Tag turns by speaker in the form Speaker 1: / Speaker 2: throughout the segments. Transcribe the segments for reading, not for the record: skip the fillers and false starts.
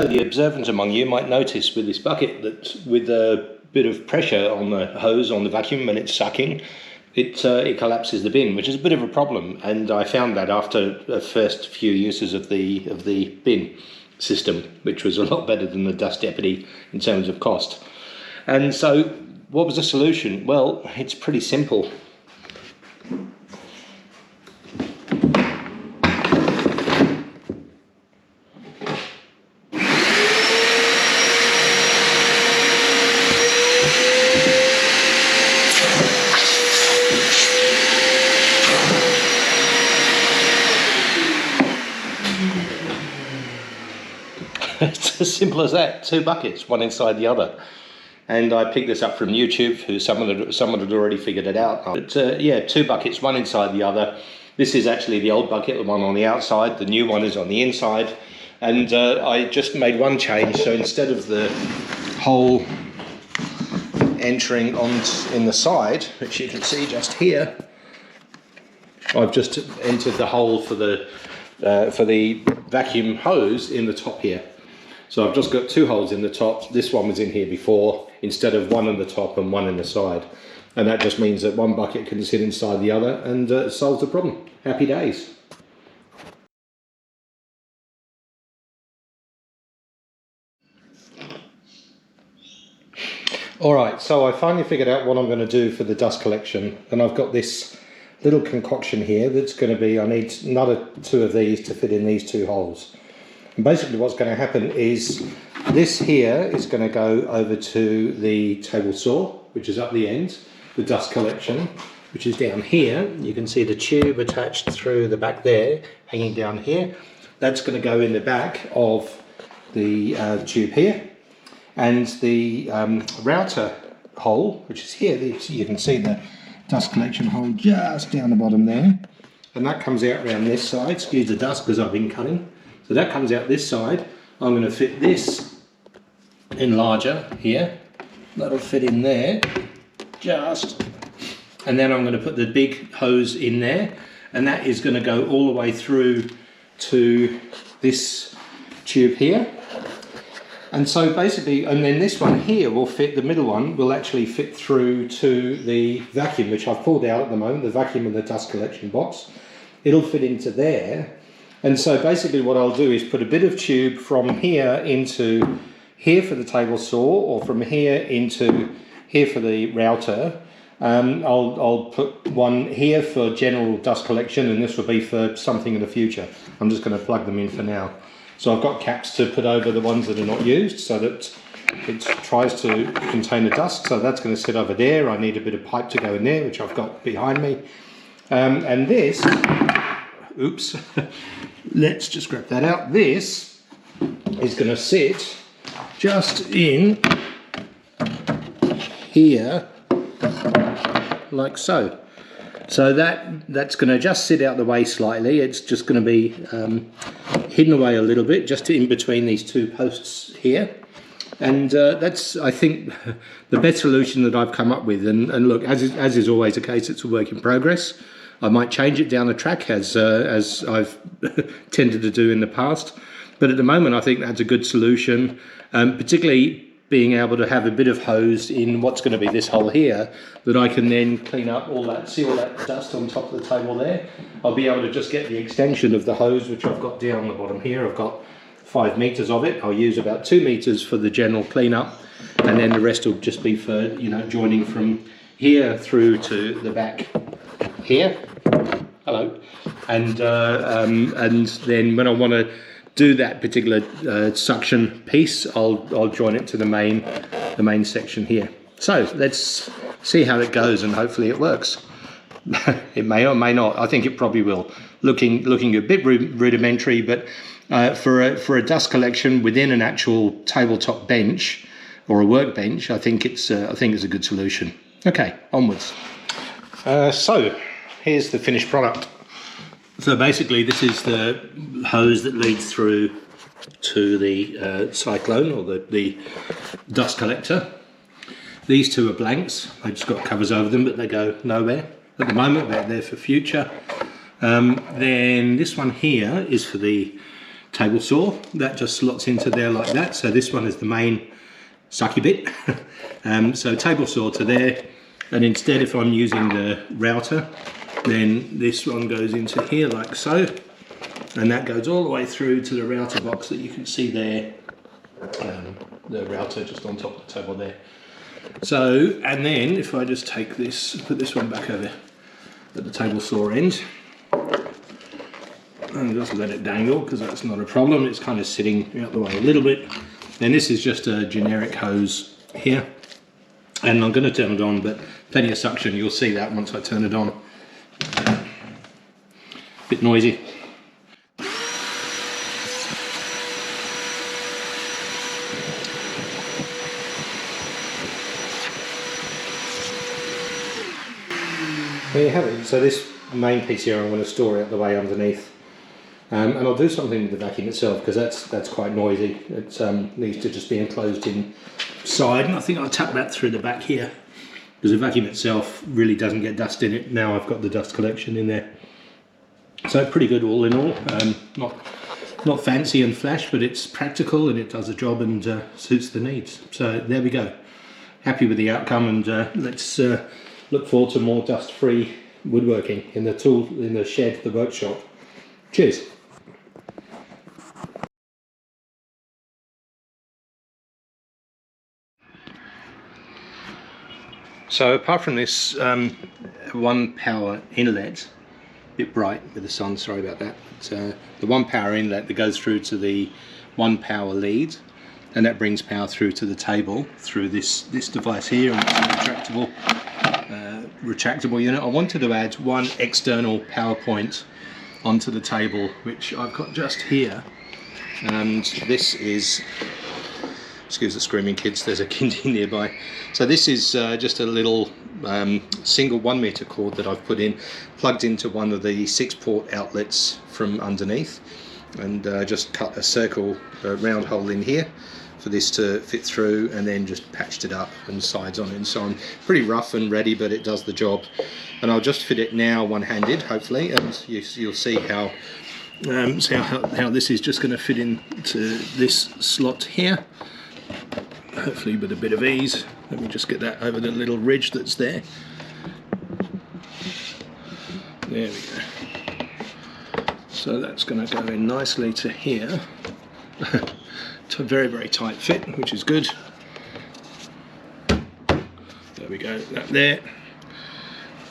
Speaker 1: So the observant among you might notice with this bucket that with a bit of pressure on the hose on the vacuum when it's sucking, it collapses the bin, which is a bit of a problem. And I found that after the first few uses of the bin system, which was a lot better than the Dust Deputy in terms of cost. And so what was the solution? Well, it's pretty simple. It's as simple as that. 2 buckets, one inside the other. And I picked this up from YouTube, who someone had already figured it out. But yeah, 2 buckets, one inside the other. This is actually the old bucket, the one on the outside. The new one is on the inside. And I just made one change. So instead of the hole entering in the side, which you can see just here, I've just entered the hole for the vacuum hose in the top here. So I've just got 2 holes in the top. This one was in here before, instead of one in the top and one in the side. And that just means that one bucket can sit inside the other and solves the problem. Happy days. Alright, so I finally figured out what I'm going to do for the dust collection. And I've got this little concoction here that's going to be, I need another 2 of these to fit in these 2 holes. And basically what's going to happen is this here is going to go over to the table saw, which is up the end, the dust collection, which is down here. You can see the tube attached through the back there, hanging down here. That's going to go in the back of the tube here. And the router hole, which is here, you can see the dust collection hole just down the bottom there. And that comes out around this side. Excuse the dust because I've been cutting. So that comes out this side. I'm going to fit this enlarger here. That'll fit in there, just. And then I'm going to put the big hose in there. And that is going to go all the way through to this tube here. And so basically, and then this one here will fit, the middle one will actually fit through to the vacuum, which I've pulled out at the moment, the vacuum and the dust collection box. It'll fit into there. And so basically what I'll do is put a bit of tube from here into here for the table saw, or from here into here for the router. I'll put one here for general dust collection, and this will be for something in the future. I'm just going to plug them in for now. So I've got caps to put over the ones that are not used so that it tries to contain the dust. So that's going to sit over there. I need a bit of pipe to go in there, which I've got behind me. And this, oops, let's just grab that out. This is going to sit just in here, like so. So that's going to just sit out the way slightly. It's just going to be hidden away a little bit, just in between these 2 posts here. And that's, I think, the best solution that I've come up with. And look, as is always the case, it's a work in progress. I might change it down the track as I've tended to do in the past. But at the moment, I think that's a good solution, particularly being able to have a bit of hose in what's going to be this hole here, that I can then clean up all that, see all that dust on top of the table there. I'll be able to just get the extension of the hose, which I've got down the bottom here. I've got 5 meters of it. I'll use about 2 meters for the general cleanup, and then the rest will just be for, you know, joining from here through to the back here. Hello. And then when I want to do that particular suction piece, I'll join it to the main section here. So let's see how it goes, and hopefully it works. It may or may not. I think it probably will. Looking a bit rudimentary, but for a dust collection within an actual tabletop bench or a workbench, I think it's a good solution. Okay, onwards. So here's the finished product. So basically this is the hose that leads through to the cyclone, or the dust collector. These 2 are blanks. They've just got covers over them, but they go nowhere at the moment. They're there for future. Then this one here is for the table saw that just slots into there like that. So this one is the main sucky bit. So table saw to there, and instead if I'm using the router, then this one goes into here like so, and that goes all the way through to the router box that you can see there. The router just on top of the table there. So, and then if I just take this, put this one back over at the table saw end, and just let it dangle, because that's not a problem. It's kind of sitting out the way a little bit. And this is just a generic hose here, and I'm going to turn it on, but plenty of suction. You'll see that once I turn it on. Bit noisy. There you have it. So this main piece here I'm going to store out the way underneath, and I'll do something with the vacuum itself, because that's quite noisy. It needs to just be enclosed inside, and I think I'll tap that through the back here, because the vacuum itself really doesn't get dust in it. Now I've got the dust collection in there. So pretty good all in all. Not fancy and flash, but it's practical and it does the job and suits the needs. So there we go. Happy with the outcome, and let's look forward to more dust-free woodworking in the shed, the workshop. Cheers. So apart from this one power inlet, a bit bright with the sun, sorry about that. The one power inlet that goes through to the one power lead, and that brings power through to the table through this device here, and it's a retractable unit. I wanted to add one external power point onto the table, which I've got just here, and this is, excuse the screaming kids, there's a kindy nearby. So this is just a little single 1 meter cord that I've put in, plugged into one of the 6-port outlets from underneath, and just cut a circle, a round hole in here for this to fit through, and then just patched it up and sides on it and so on. Pretty rough and ready, but it does the job. And I'll just fit it now one-handed, hopefully, and you'll see how this is just going to fit into this slot here, hopefully with a bit of ease. Let me just get that over the little ridge that's there. There we go. So that's going to go in nicely to here. It's a very, very tight fit, which is good. There we go, that there.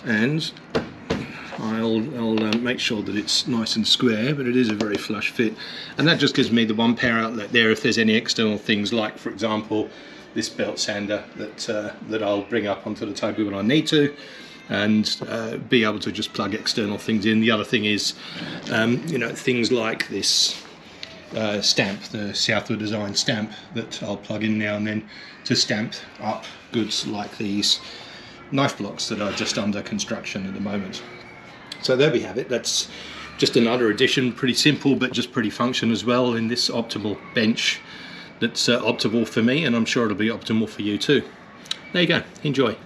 Speaker 1: And I'll make sure that it's nice and square, but it is a very flush fit. And that just gives me the one power outlet there if there's any external things, like for example this belt sander that I'll bring up onto the table when I need to, and be able to just plug external things in. The other thing is, you know, things like this stamp, the Southwood Design stamp, that I'll plug in now and then to stamp up goods like these knife blocks that are just under construction at the moment. So there we have it. That's just another addition, pretty simple but just pretty function as well in this optimal bench that's optimal for me, and I'm sure it'll be optimal for you too. There you go, enjoy.